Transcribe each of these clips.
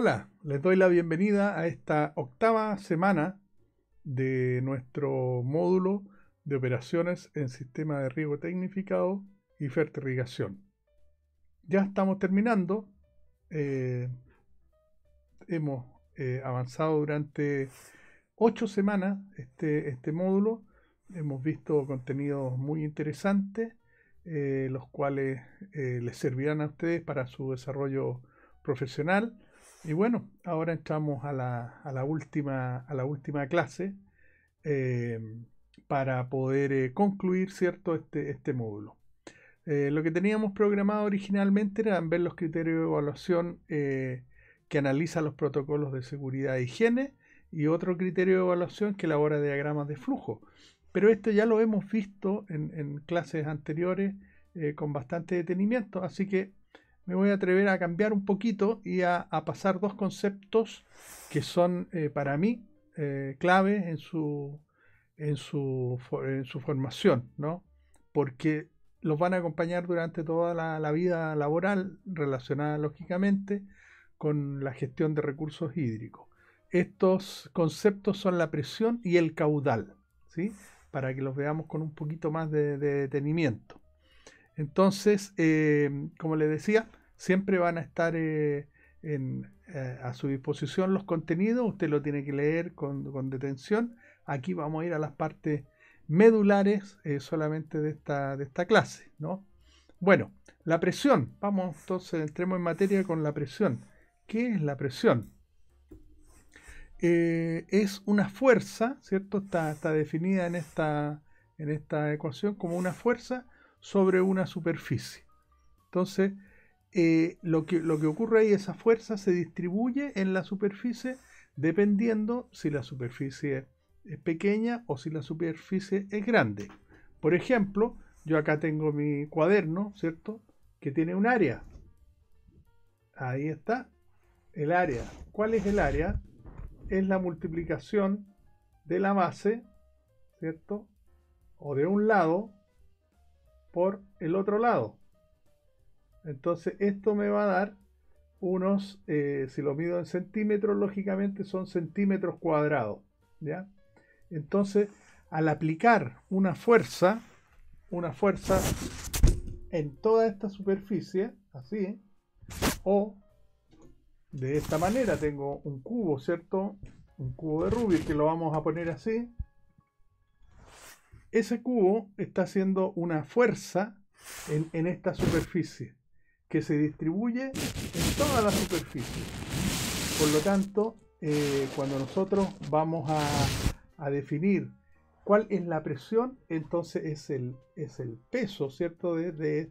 Hola, les doy la bienvenida a esta octava semana de nuestro módulo de operaciones en sistema de riego tecnificado y fertirrigación. Ya estamos terminando, eh, hemos avanzado durante 8 semanas este módulo, hemos visto contenidos muy interesantes, los cuales les servirán a ustedes para su desarrollo profesional. Y bueno, ahora entramos a la última clase eh, para poder concluir, ¿cierto?, este módulo. Lo que teníamos programado originalmente era ver los criterios de evaluación que analizan los protocolos de seguridad e higiene y otro criterio de evaluación que elabora diagramas de flujo. Pero esto ya lo hemos visto en clases anteriores con bastante detenimiento, así que me voy a atrever a cambiar un poquito y a pasar dos conceptos que son para mí claves en su formación, ¿no? Porque los van a acompañar durante toda la vida laboral relacionada lógicamente con la gestión de recursos hídricos. Estos conceptos son la presión y el caudal, ¿sí? Para que los veamos con un poquito más de detenimiento. Entonces, como les decía, siempre van a estar a su disposición los contenidos. Usted lo tiene que leer con detención. Aquí vamos a ir a las partes medulares solamente de esta clase, ¿no? Bueno, la presión. Vamos entonces, entremos en materia con la presión. ¿Qué es la presión? Es una fuerza, ¿cierto? Está definida en esta ecuación como una fuerza sobre una superficie. Entonces, lo que ocurre ahí, esa fuerza se distribuye en la superficie dependiendo si la superficie es pequeña o si la superficie es grande. Por ejemplo, yo acá tengo mi cuaderno, ¿cierto?, que tiene un área. Ahí está el área. ¿Cuál es el área? Es la multiplicación de la base, ¿cierto?, o de un lado por el otro lado. Entonces esto me va a dar unos, si lo mido en centímetros, lógicamente son centímetros cuadrados, ¿ya? Entonces, al aplicar una fuerza en toda esta superficie, así, o de esta manera, tengo un cubo, ¿cierto? Un cubo de Rubik que lo vamos a poner así. Ese cubo está haciendo una fuerza en esta superficie que se distribuye en toda la superficie. Por lo tanto, cuando nosotros vamos a definir cuál es la presión, entonces es el peso, ¿cierto?, de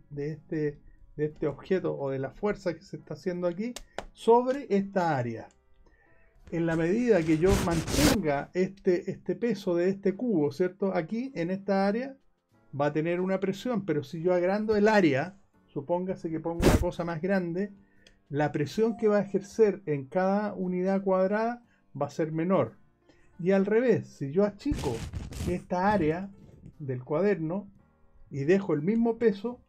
este objeto o de la fuerza que se está haciendo aquí sobre esta área. En la medida que yo mantenga este peso de este cubo, ¿cierto?, aquí en esta área, va a tener una presión, pero si yo agrando el área, supóngase que pongo una cosa más grande, la presión que va a ejercer en cada unidad cuadrada va a ser menor. Y al revés, si yo achico esta área del cuaderno y dejo el mismo peso,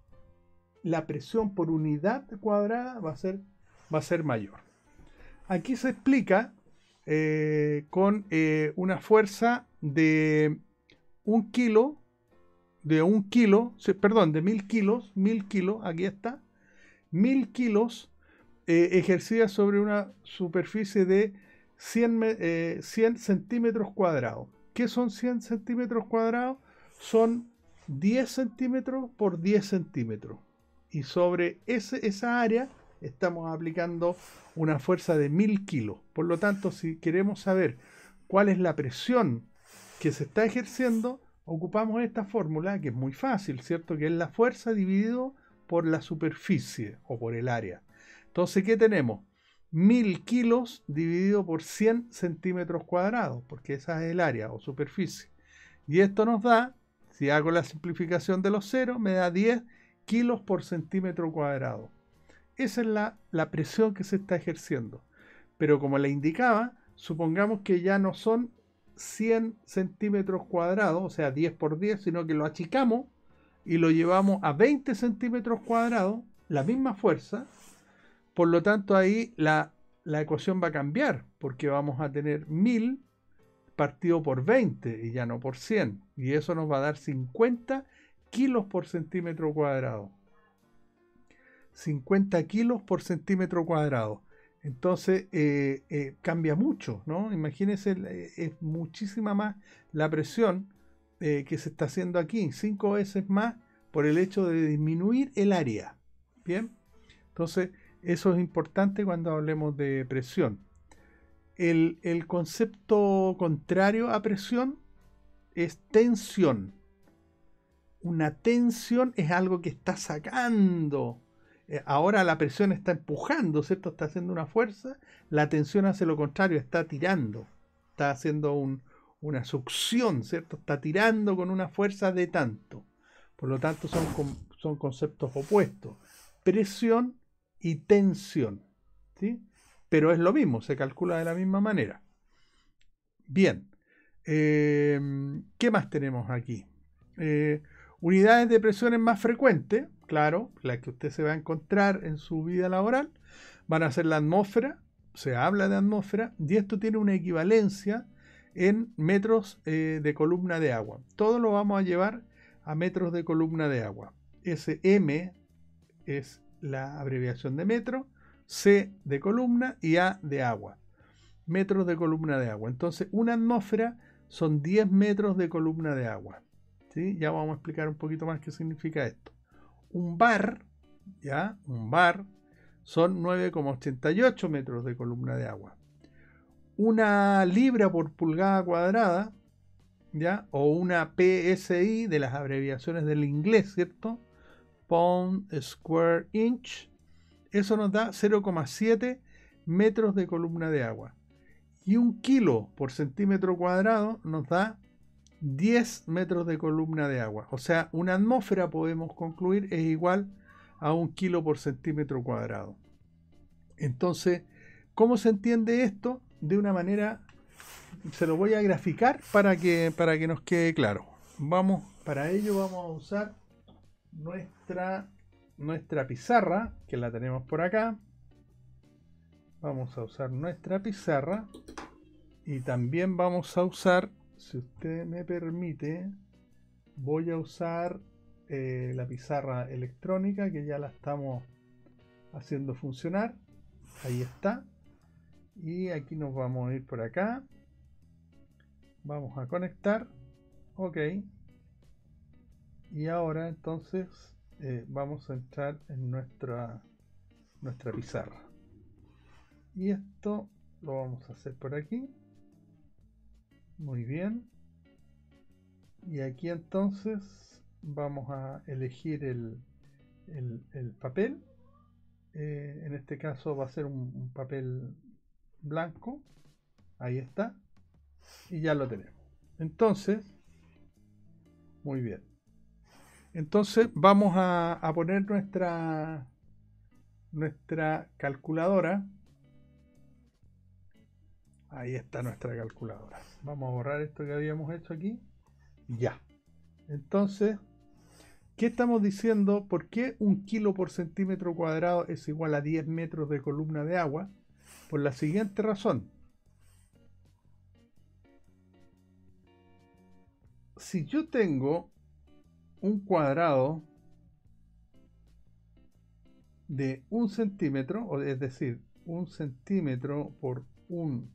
la presión por unidad cuadrada va a ser mayor. Aquí se explica con una fuerza de 1000 kilos, aquí está, 1000 kilos ejercida sobre una superficie de 100 centímetros cuadrados. ¿Qué son 100 centímetros cuadrados? Son 10 centímetros por 10 centímetros. Y sobre esa área estamos aplicando una fuerza de 1000 kilos. Por lo tanto, si queremos saber cuál es la presión que se está ejerciendo, ocupamos esta fórmula que es muy fácil, ¿cierto? Que es la fuerza dividido por la superficie o por el área. Entonces, ¿qué tenemos? 1000 kilos dividido por 100 centímetros cuadrados, porque esa es el área o superficie. Y esto nos da, si hago la simplificación de los ceros, me da 10 kilos por centímetro cuadrado. Esa es la presión que se está ejerciendo. Pero como le indicaba, supongamos que ya no son 100 centímetros cuadrados, o sea 10 por 10, sino que lo achicamos y lo llevamos a 20 centímetros cuadrados, la misma fuerza. Por lo tanto, ahí la la ecuación va a cambiar, porque vamos a tener 1000 partido por 20 y ya no por 100. Y eso nos va a dar 50 kilos por centímetro cuadrado. 50 kilos por centímetro cuadrado. Entonces cambia mucho, ¿no? Imagínense, es muchísima más la presión que se está haciendo aquí, 5 veces más por el hecho de disminuir el área. Bien, entonces eso es importante cuando hablemos de presión. El concepto contrario a presión es tensión. Una tensión es algo que está sacando. Ahora la presión está empujando, ¿cierto? Está haciendo una fuerza. La tensión hace lo contrario, está tirando. Está haciendo una succión, ¿cierto? Está tirando con una fuerza de tanto. Por lo tanto, son conceptos opuestos. Presión y tensión, ¿sí? Pero es lo mismo, se calcula de la misma manera. Bien. ¿Qué más tenemos aquí? Unidades de presiones más frecuentes, claro, las que usted se va a encontrar en su vida laboral, van a ser la atmósfera, se habla de atmósfera, y esto tiene una equivalencia en metros de columna de agua. Todo lo vamos a llevar a metros de columna de agua. Ese M es la abreviación de metro, C de columna y A de agua. Metros de columna de agua. Entonces, una atmósfera son 10 metros de columna de agua. ¿Sí? Ya vamos a explicar un poquito más qué significa esto. Un bar, ¿ya? Un bar son 9,88 metros de columna de agua. Una libra por pulgada cuadrada, ¿ya? O una PSI de las abreviaciones del inglés, ¿cierto? Pound Square Inch. Eso nos da 0,7 metros de columna de agua. Y un kilo por centímetro cuadrado nos da 10 metros de columna de agua. O sea, una atmósfera, podemos concluir, es igual a un kilo por centímetro cuadrado. Entonces, ¿cómo se entiende esto? De una manera, se lo voy a graficar para que nos quede claro. Para ello vamos a usar nuestra pizarra, que la tenemos por acá. Vamos a usar nuestra pizarra y también vamos a usar, si usted me permite, voy a usar la pizarra electrónica, que ya la estamos haciendo funcionar. Ahí está. Y aquí nos vamos a ir por acá. Vamos a conectar. Ok. Y ahora entonces vamos a entrar en nuestra pizarra. Y esto lo vamos a hacer por aquí. Muy bien. Y aquí entonces vamos a elegir el papel. En este caso va a ser un papel blanco. Ahí está. Y ya lo tenemos. Entonces, muy bien. Entonces vamos a poner nuestra calculadora. Ahí está nuestra calculadora. Vamos a borrar esto que habíamos hecho aquí. Ya. Entonces, ¿qué estamos diciendo? ¿Por qué un kilo por centímetro cuadrado es igual a 10 metros de columna de agua? Por la siguiente razón. Si yo tengo un cuadrado de 1 centímetro, es decir, 1 centímetro por 1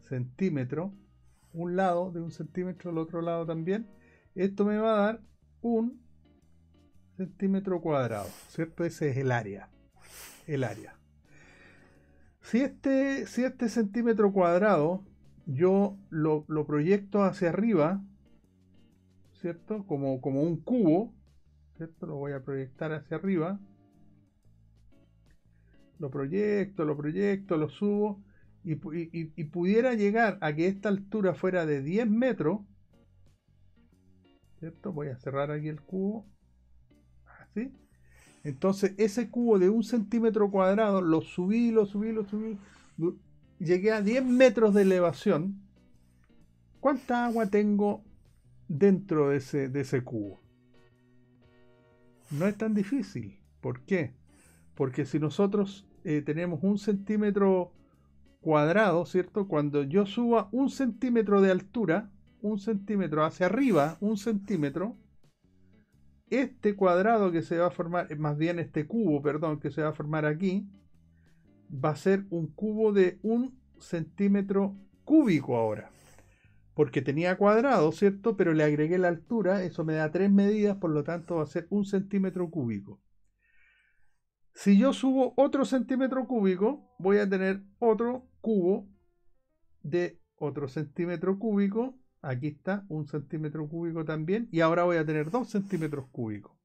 centímetro, un lado de 1 centímetro, el otro lado también, esto me va a dar 1 centímetro cuadrado, ¿cierto? Ese es el área. El área. Si este centímetro cuadrado yo lo proyecto hacia arriba, ¿cierto? Como un cubo, ¿cierto? Lo voy a proyectar hacia arriba. Lo proyecto, lo subo y pudiera llegar a que esta altura fuera de 10 metros, ¿cierto? Voy a cerrar aquí el cubo, así. Entonces ese cubo de 1 centímetro cuadrado lo subí, llegué a 10 metros de elevación. ¿Cuánta agua tengo dentro de ese cubo? No es tan difícil. ¿Por qué? Porque si nosotros tenemos 1 centímetro cuadrado, ¿cierto? Cuando yo suba 1 centímetro de altura, 1 centímetro hacia arriba, 1 centímetro, este cuadrado que se va a formar, más bien este cubo, perdón, que se va a formar aquí, va a ser un cubo de 1 centímetro cúbico ahora. Porque tenía cuadrado, ¿cierto? Pero le agregué la altura, eso me da 3 medidas, por lo tanto va a ser 1 centímetro cúbico. Si yo subo otro centímetro cúbico, voy a tener otro cubo de otro centímetro cúbico. Aquí está, 1 centímetro cúbico también. Y ahora voy a tener 2 centímetros cúbicos.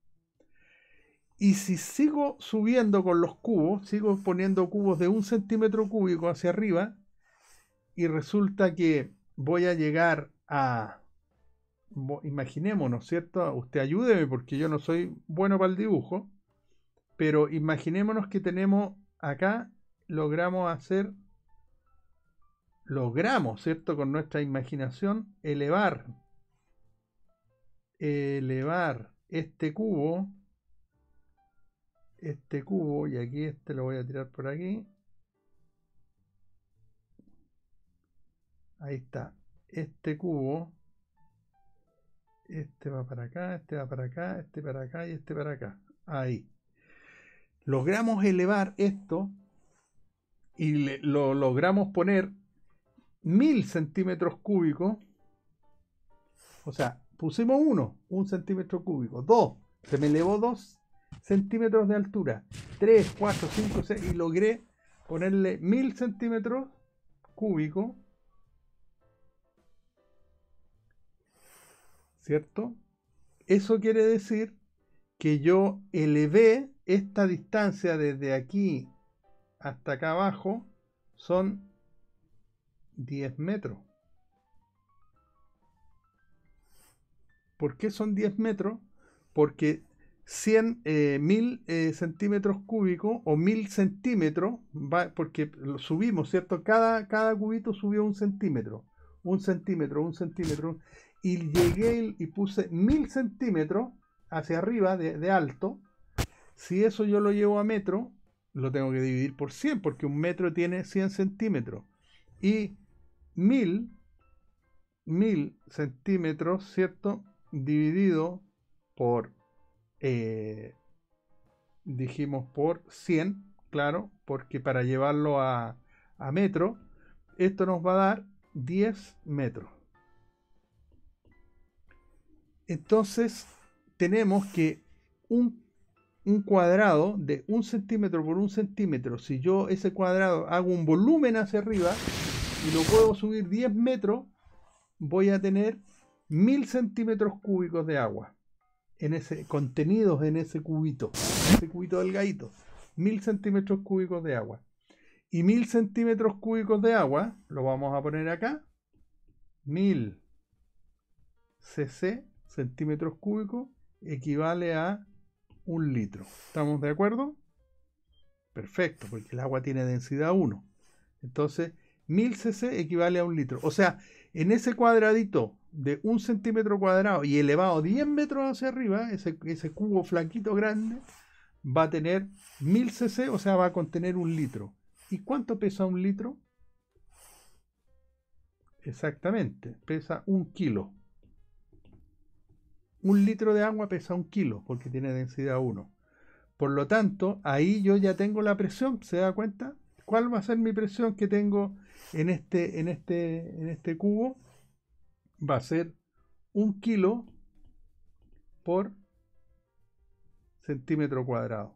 Y si sigo subiendo con los cubos, sigo poniendo cubos de 1 centímetro cúbico hacia arriba, y resulta que voy a llegar a... Imaginémonos, ¿cierto? Usted ayúdeme porque yo no soy bueno para el dibujo. Pero imaginémonos que tenemos acá, logramos, ¿cierto? Con nuestra imaginación, elevar este cubo, y aquí este lo voy a tirar por aquí. Ahí está, este cubo, este va para acá, este va para acá, este para acá y este para acá. Ahí. Logramos elevar esto y lo logramos poner 1000 centímetros cúbicos. O sea, pusimos 1 centímetro cúbico, 2, se me elevó 2 centímetros de altura, 3, 4, 5, 6 y logré ponerle 1000 centímetros cúbicos, ¿cierto? Eso quiere decir que yo elevé esta distancia desde aquí hasta acá abajo, son 10 metros. ¿Por qué son 10 metros? Porque 1000 centímetros cúbicos o 1000 centímetros, porque lo subimos, ¿cierto? Cada cubito subió 1 centímetro, 1 centímetro, 1 centímetro, y llegué y puse 1000 centímetros hacia arriba de alto. Si eso yo lo llevo a metro, lo tengo que dividir por 100, porque un metro tiene 100 centímetros. Y 1000 centímetros, ¿cierto? Dividido por, dijimos por 100, claro, porque para llevarlo a metro, esto nos va a dar 10 metros. Entonces, tenemos que un cuadrado de 1 centímetro por 1 centímetro, si yo ese cuadrado hago un volumen hacia arriba y lo puedo subir 10 metros, voy a tener 1000 centímetros cúbicos de agua contenidos en ese cubito delgadito. 1000 centímetros cúbicos de agua. Y 1000 centímetros cúbicos de agua, lo vamos a poner acá, 1000 cc, centímetros cúbicos, equivale a 1 litro. ¿Estamos de acuerdo? Perfecto, porque el agua tiene densidad 1. Entonces, 1000 cc equivale a 1 litro. O sea, en ese cuadradito de 1 centímetro cuadrado y elevado 10 metros hacia arriba, ese cubo flaquito grande, va a tener 1000 cc, o sea, va a contener 1 litro. ¿Y cuánto pesa 1 litro? Exactamente, pesa 1 kilo. 1 litro de agua pesa 1 kilo, porque tiene densidad 1. Por lo tanto, ahí yo ya tengo la presión, ¿se da cuenta? ¿Cuál va a ser mi presión que tengo en este cubo? Va a ser 1 kilo por centímetro cuadrado.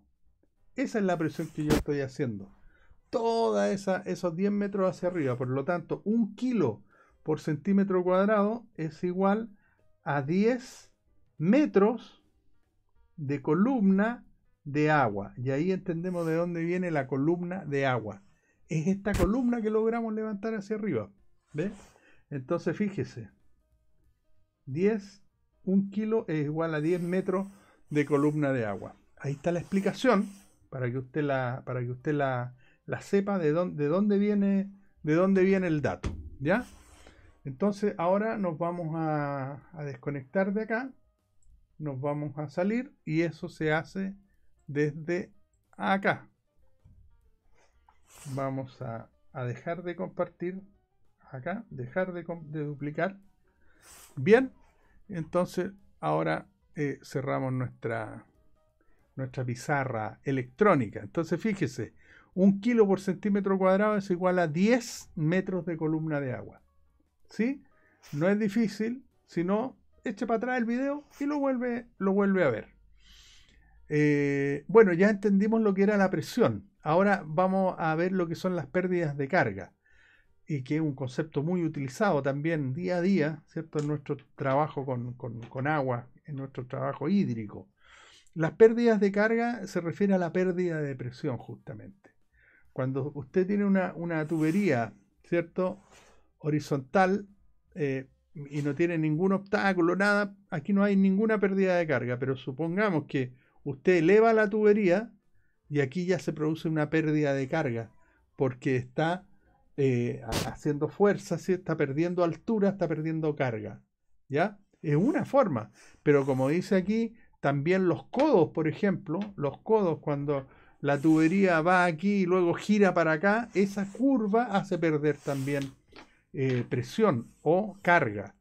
Esa es la presión que yo estoy haciendo. Toda esos 10 metros hacia arriba. Por lo tanto, 1 kilo por centímetro cuadrado es igual a 10 metros de columna de agua. Y ahí entendemos de dónde viene la columna de agua. Es esta columna que logramos levantar hacia arriba. ¿Ves? Entonces fíjese. 1 kilo es igual a 10 metros de columna de agua. Ahí está la explicación para que usted la sepa de dónde viene el dato. ¿Ya? Entonces ahora nos vamos a desconectar de acá. Nos vamos a salir y eso se hace desde acá. Vamos a a dejar de compartir. Acá, dejar de duplicar. Bien, entonces ahora cerramos nuestra pizarra electrónica. Entonces fíjese, 1 kilo por centímetro cuadrado es igual a 10 metros de columna de agua. ¿Sí? No es difícil, sino eche para atrás el video y lo vuelve a ver. Bueno, ya entendimos lo que era la presión. Ahora vamos a ver lo que son las pérdidas de carga, y que es un concepto muy utilizado también día a día, ¿cierto? En nuestro trabajo con agua, en nuestro trabajo hídrico. Las pérdidas de carga se refiere a la pérdida de presión, justamente. Cuando usted tiene una tubería, ¿cierto?, horizontal, y no tiene ningún obstáculo, nada, aquí no hay ninguna pérdida de carga, pero supongamos que usted eleva la tubería y aquí ya se produce una pérdida de carga, porque está haciendo fuerza, ¿sí? Está perdiendo altura, está perdiendo carga, ¿ya? Es una forma, pero como dice aquí, también los codos, por ejemplo, los codos, cuando la tubería va aquí y luego gira para acá, esa curva hace perder también presión o carga.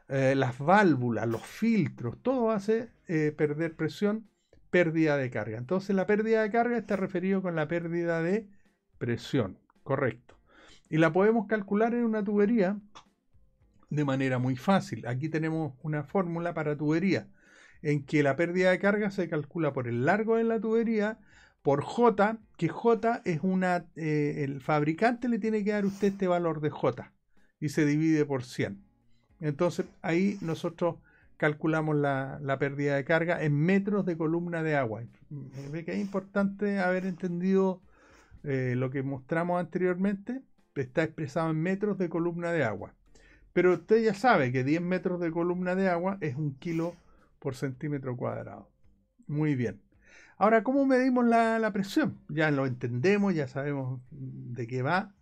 Las válvulas, los filtros, todo hace perder presión, pérdida de carga. Entonces la pérdida de carga está referido con la pérdida de presión, correcto. Y la podemos calcular en una tubería de manera muy fácil. Aquí tenemos una fórmula para tubería, en que la pérdida de carga se calcula por el largo de la tubería, por J, que J es el fabricante le tiene que dar a usted este valor de J, y se divide por 100. Entonces ahí nosotros calculamos la pérdida de carga en metros de columna de agua. Ve que es importante haber entendido lo que mostramos anteriormente. Está expresado en metros de columna de agua. Pero usted ya sabe que 10 metros de columna de agua es 1 kilo por centímetro cuadrado. Muy bien. Ahora, ¿cómo medimos la presión? Ya lo entendemos, ya sabemos de qué va.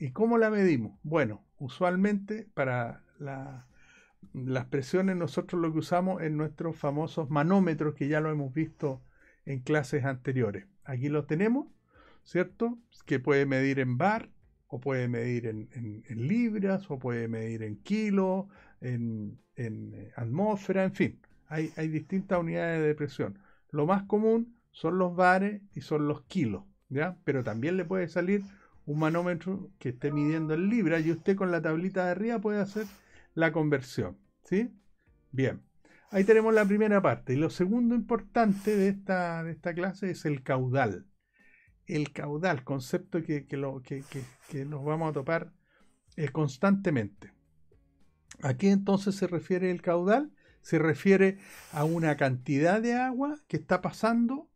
¿Y cómo la medimos? Bueno, usualmente para las presiones nosotros lo que usamos es nuestros famosos manómetros, que ya lo hemos visto en clases anteriores. Aquí los tenemos, ¿cierto? Que puede medir en bar, o puede medir en libras, o puede medir en kilos, en atmósfera, en fin. Hay distintas unidades de presión. Lo más común son los bares y son los kilos, ¿ya? Pero también le puede salir un manómetro que esté midiendo en libras y usted con la tablita de arriba puede hacer la conversión, ¿sí? Bien. Ahí tenemos la primera parte. Y lo segundo importante de esta clase es el caudal. El caudal, concepto que nos vamos a topar constantemente. ¿A qué entonces se refiere el caudal? Se refiere a una cantidad de agua que está pasando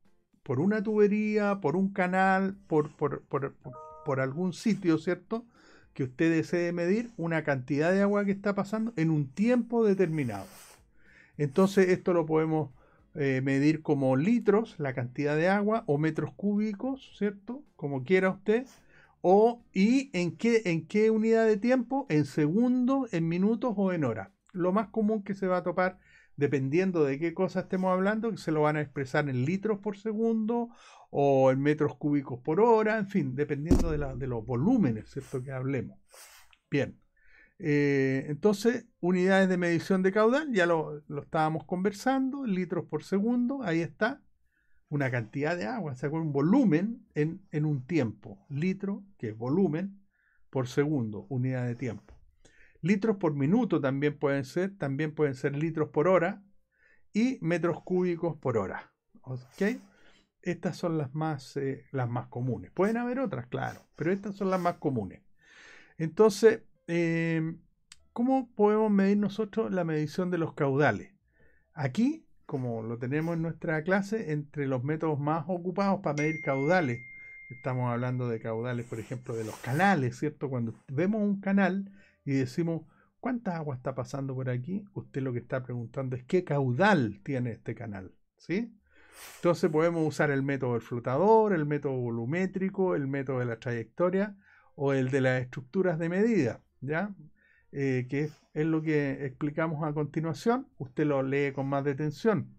por una tubería, por un canal, por algún sitio, ¿cierto?, que usted desee medir, una cantidad de agua que está pasando en un tiempo determinado. Entonces esto lo podemos medir como litros, la cantidad de agua, o metros cúbicos, ¿cierto?, como quiera usted, y en qué unidad de tiempo, en segundos, en minutos o en horas. Lo más común que se va a topar, dependiendo de qué cosa estemos hablando, que se lo van a expresar en litros por segundo o en metros cúbicos por hora, en fin, dependiendo de los volúmenes, ¿cierto?, que hablemos. Bien. Entonces, unidades de medición de caudal, ya lo estábamos conversando, litros por segundo, ahí está, una cantidad de agua, o sea, un volumen en un tiempo, litro, que es volumen, por segundo, unidad de tiempo. Litros por minuto también pueden ser litros por hora, y metros cúbicos por hora, ¿ok? Estas son las más comunes. Pueden haber otras, claro, pero estas son las más comunes. Entonces, ¿cómo podemos medir nosotros la medición de los caudales? Aquí, como lo tenemos en nuestra clase, entre los métodos más ocupados para medir caudales, estamos hablando de caudales, por ejemplo, de los canales, ¿cierto? Cuando vemos un canal y decimos, ¿cuánta agua está pasando por aquí? Usted lo que está preguntando es ¿qué caudal tiene este canal? ¿Sí? Entonces podemos usar el método del flotador, el método volumétrico, el método de la trayectoria o el de las estructuras de medida, ¿ya? Que es lo que explicamos a continuación. Usted lo lee con más detención.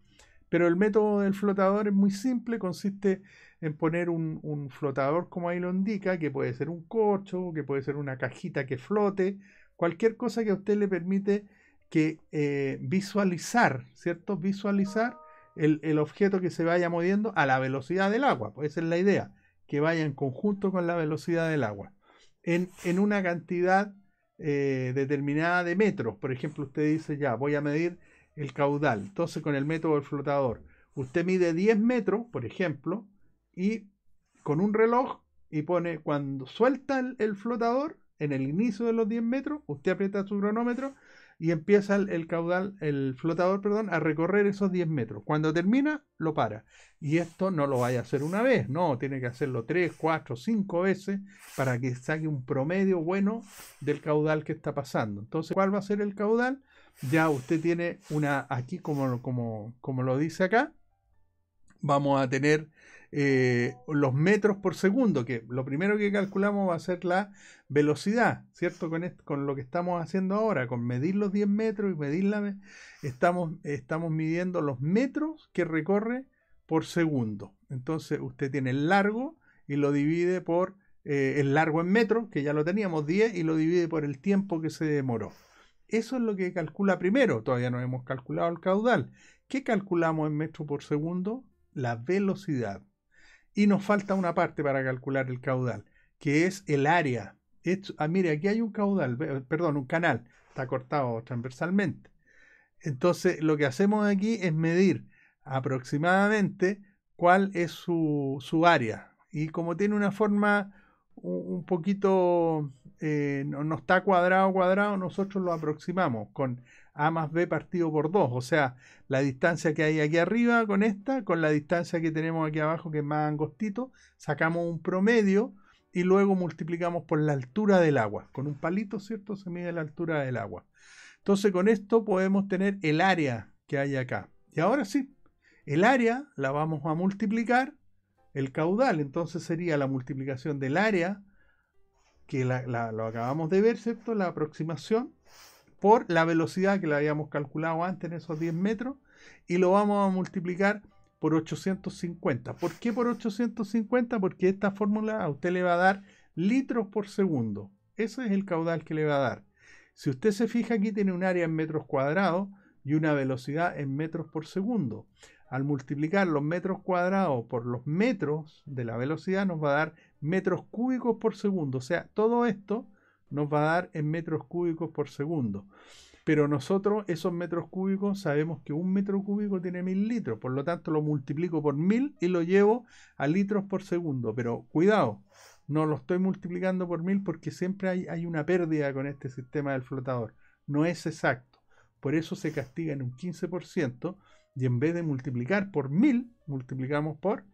Pero el método del flotador es muy simple, consiste en poner un flotador como ahí lo indica, que puede ser un corcho, que puede ser una cajita que flote, cualquier cosa que a usted le permite que visualizar, ¿cierto? Visualizar el objeto que se vaya moviendo a la velocidad del agua, pues esa es la idea, que vaya en conjunto con la velocidad del agua, en una cantidad determinada de metros. Por ejemplo, usted dice, ya, voy a medir el caudal. Entonces, con el método del flotador, usted mide 10 metros, por ejemplo, y con un reloj, y pone, cuando suelta el flotador, en el inicio de los 10 metros, usted aprieta su cronómetro y empieza el caudal, el flotador, perdón, a recorrer esos 10 metros. Cuando termina, lo para. Y esto no lo vaya a hacer una vez, no, tiene que hacerlo 3, 4, 5 veces para que saque un promedio bueno del caudal que está pasando. Entonces, ¿cuál va a ser el caudal? Ya usted tiene una, aquí como lo dice acá, vamos a tener los metros por segundo, que lo primero que calculamos va a ser la velocidad, ¿cierto? Con lo que estamos haciendo ahora, con medir los 10 metros y medir estamos midiendo los metros que recorre por segundo. Entonces usted tiene el largo y lo divide por el largo en metros, que ya lo teníamos, 10, y lo divide por el tiempo que se demoró. Eso es lo que calcula primero, todavía no hemos calculado el caudal. ¿Qué calculamos en metros por segundo? La velocidad. Y nos falta una parte para calcular el caudal, que es el área. Mire, aquí hay un caudal, perdón, un canal, está cortado transversalmente. Entonces, lo que hacemos aquí es medir aproximadamente cuál es su área. Y como tiene una forma un poquito, no está cuadrado, nosotros lo aproximamos con A más B partido por 2. O sea, la distancia que hay aquí arriba con esta, con la distancia que tenemos aquí abajo, que es más angostito, sacamos un promedio y luego multiplicamos por la altura del agua. Con un palito, ¿cierto? Se mide la altura del agua. Entonces, con esto podemos tener el área que hay acá. Y ahora sí, el área la vamos a multiplicar el caudal. Entonces sería la multiplicación del área, que lo acabamos de ver, ¿cierto? La aproximación, por la velocidad que la habíamos calculado antes en esos 10 metros, y lo vamos a multiplicar por 850. ¿Por qué por 850? Porque esta fórmula a usted le va a dar litros por segundo. Ese es el caudal que le va a dar. Si usted se fija, aquí tiene un área en metros cuadrados y una velocidad en metros por segundo. Al multiplicar los metros cuadrados por los metros de la velocidad nos va a dar metros cúbicos por segundo. O sea, todo esto nos va a dar en metros cúbicos por segundo. Pero nosotros esos metros cúbicos sabemos que un metro cúbico tiene 1000 litros. Por lo tanto lo multiplico por 1000 y lo llevo a litros por segundo. Pero cuidado, no lo estoy multiplicando por 1000 porque siempre hay una pérdida con este sistema del flotador. No es exacto. Por eso se castiga en un 15%. Y en vez de multiplicar por 1000, multiplicamos por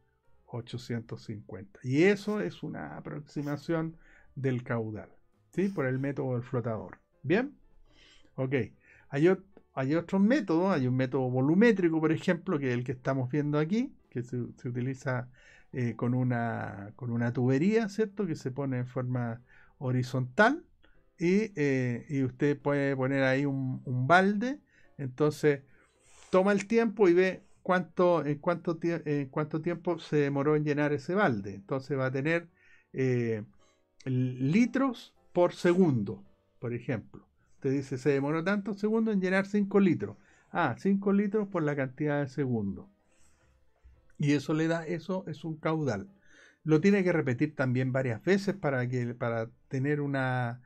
850. Y eso es una aproximación del caudal, ¿sí? Por el método del flotador. ¿Bien? Ok. Hay otros métodos. Hay un método volumétrico, por ejemplo, que es el que estamos viendo aquí, que se utiliza con una tubería, ¿cierto? Que se pone en forma horizontal. Y usted puede poner ahí un balde. Entonces toma el tiempo y ve cuánto tiempo se demoró en llenar ese balde. Entonces va a tener litros por segundo, por ejemplo. Usted dice, se demoró tantos segundos en llenar 5 litros. 5 litros por la cantidad de segundos. Y eso eso es un caudal. Lo tiene que repetir también varias veces para tener una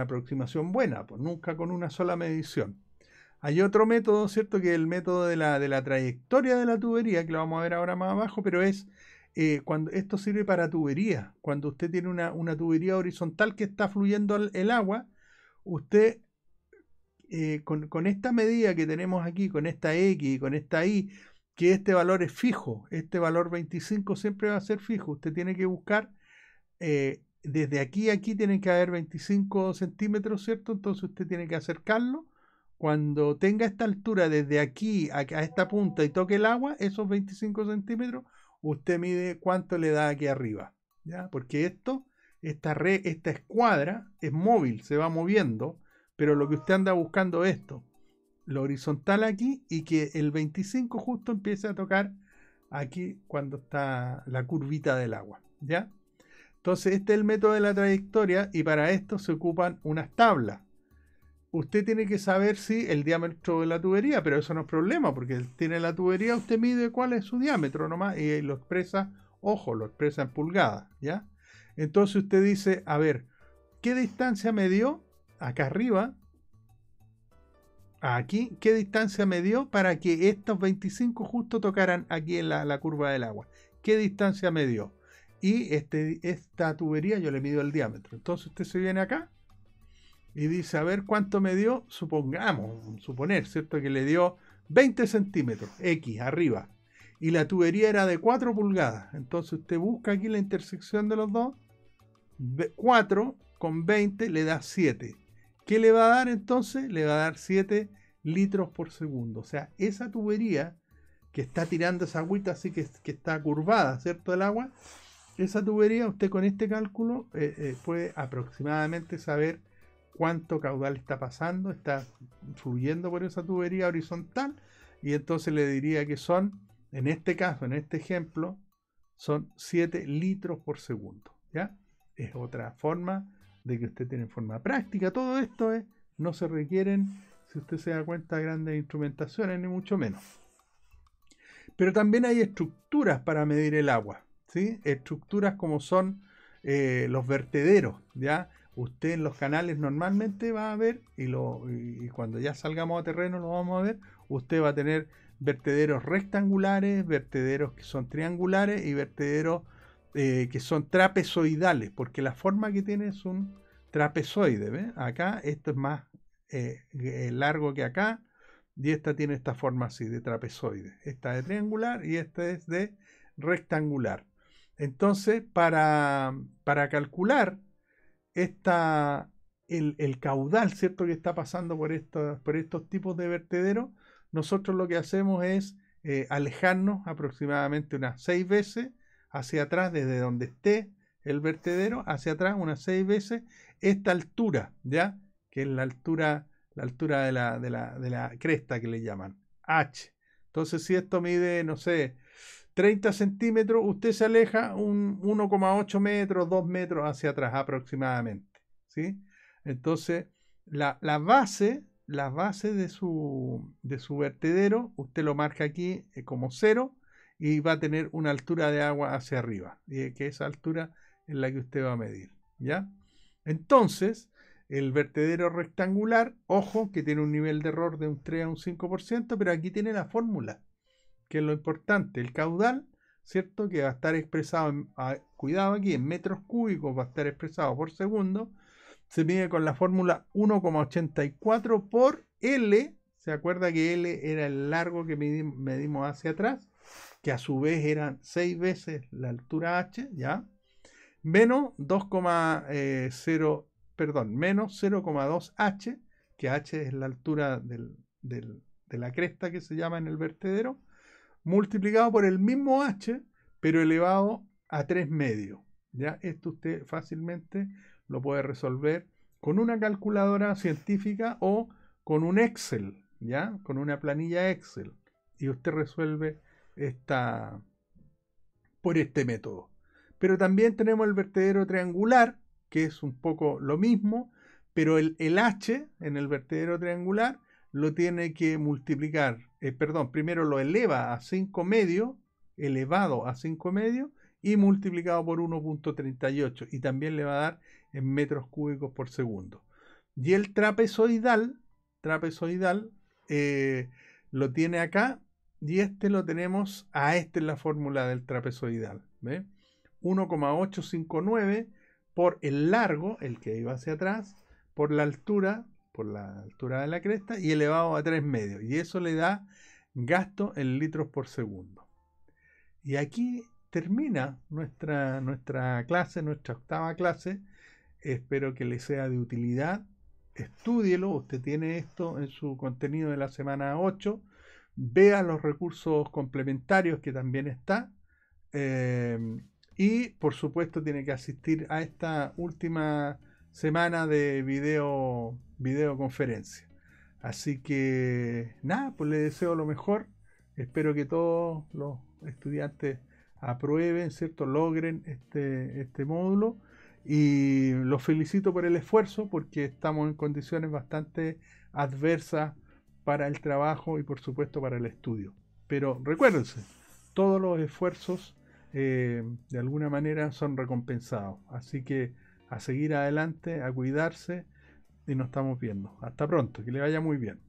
aproximación buena, pues nunca con una sola medición. Hay otro método, ¿cierto? Que es el método de la trayectoria de la tubería, que lo vamos a ver ahora más abajo, pero es cuando esto sirve para tubería. Cuando usted tiene una tubería horizontal que está fluyendo el agua, usted con esta medida que tenemos aquí, con esta X y con esta Y, que este valor es fijo, este valor 25 siempre va a ser fijo. Usted tiene que buscar, desde aquí a aquí tienen que haber 25 centímetros, ¿cierto? Entonces usted tiene que acercarlo. Cuando tenga esta altura desde aquí a esta punta y toque el agua, esos 25 centímetros, usted mide cuánto le da aquí arriba, ¿ya? Porque esta escuadra es móvil, se va moviendo, pero lo que usted anda buscando es esto. lo horizontal aquí y que el 25 justo empiece a tocar aquí cuando está la curvita del agua, ¿ya? Entonces este es el método de la trayectoria y para esto se ocupan unas tablas. Usted tiene que saber si el diámetro de la tubería, pero eso no es problema porque tiene la tubería, usted mide cuál es su diámetro nomás y lo expresa, ojo, lo expresa en pulgadas, ¿ya? Entonces usted dice, a ver, ¿qué distancia me dio acá arriba? Aquí, ¿qué distancia me dio para que estos 25 justo tocaran aquí en la curva del agua? ¿Qué distancia me dio? Y esta tubería yo le mido el diámetro. Entonces usted se viene acá y dice, a ver cuánto me dio, supongamos, suponer, ¿cierto? Que le dio 20 centímetros, X, arriba. Y la tubería era de 4 pulgadas. Entonces usted busca aquí la intersección de los dos. 4 con 20 le da 7. ¿Qué le va a dar entonces? Le va a dar 7 litros por segundo. O sea, esa tubería que está tirando esa agüita así que está curvada, ¿cierto? El agua. Esa tubería, usted con este cálculo puede aproximadamente saber cuánto caudal está pasando, está fluyendo por esa tubería horizontal y entonces le diría que son, en este caso, en este ejemplo, son 7 litros por segundo, ¿ya? Es otra forma de que usted tiene en forma práctica. Todo esto no se requieren, si usted se da cuenta, grandes instrumentaciones, ni mucho menos. Pero también hay estructuras para medir el agua, ¿sí? Estructuras como son los vertederos, ¿ya? Usted en los canales normalmente va a ver, y cuando ya salgamos a terreno lo vamos a ver, usted va a tener vertederos rectangulares, vertederos que son triangulares y vertederos que son trapezoidales, porque la forma que tiene es un trapezoide, ¿ve? Acá esto es más largo que acá, y esta tiene esta forma así de trapezoide. Esta de triangular y esta es de rectangular. Entonces, para calcular el caudal, ¿cierto?, que está pasando por estos tipos de vertederos, nosotros lo que hacemos es alejarnos aproximadamente unas 6 veces hacia atrás, desde donde esté el vertedero, hacia atrás unas 6 veces esta altura, ¿ya? Que es la altura de la cresta que le llaman, H. Entonces, si esto mide, no sé, 30 centímetros, usted se aleja un 1,8 metros, 2 metros hacia atrás aproximadamente, ¿sí? Entonces, la base de su vertedero, usted lo marca aquí como 0 y va a tener una altura de agua hacia arriba, y que esa altura es la que usted va a medir, ¿ya? Entonces, el vertedero rectangular, ojo, que tiene un nivel de error de un 3 a un 5%, pero aquí tiene la fórmula, que es lo importante, el caudal, ¿cierto? Que va a estar expresado, cuidado aquí, en metros cúbicos va a estar expresado por segundo, se mide con la fórmula 1,84 por L, ¿se acuerda que L era el largo que medimos hacia atrás? Que a su vez eran 6 veces la altura H, ¿ya? Menos 0,2 H, que H es la altura de la cresta que se llama en el vertedero, multiplicado por el mismo H, pero elevado a 3 medios. ¿Ya? Esto usted fácilmente lo puede resolver con una calculadora científica o con un Excel, ¿ya? Con una planilla Excel. Y usted resuelve por este método. Pero también tenemos el vertedero triangular, que es un poco lo mismo, pero el H en el vertedero triangular lo tiene que multiplicar, primero lo eleva a 5 medios, elevado a 5 medios, y multiplicado por 1,38, y también le va a dar en metros cúbicos por segundo. Y el trapezoidal lo tiene acá, y lo tenemos, esta es la fórmula del trapezoidal, ¿ve? 1,859 por el largo, el que iba hacia atrás, por la altura de la cresta, y elevado a 3 medios. Y eso le da gasto en litros por segundo. Y aquí termina nuestra clase, nuestra octava clase. Espero que le sea de utilidad. Estúdielo, usted tiene esto en su contenido de la semana 8. Vea los recursos complementarios que también está. Y por supuesto tiene que asistir a esta última semana de videoconferencia. Así que nada, pues les deseo lo mejor. Espero que todos los estudiantes aprueben, ¿cierto? Logren este módulo. Y los felicito por el esfuerzo porque estamos en condiciones bastante adversas para el trabajo y por supuesto para el estudio. Pero recuérdense, todos los esfuerzos de alguna manera son recompensados. Así que a seguir adelante, a cuidarse y nos estamos viendo. Hasta pronto, que le vaya muy bien.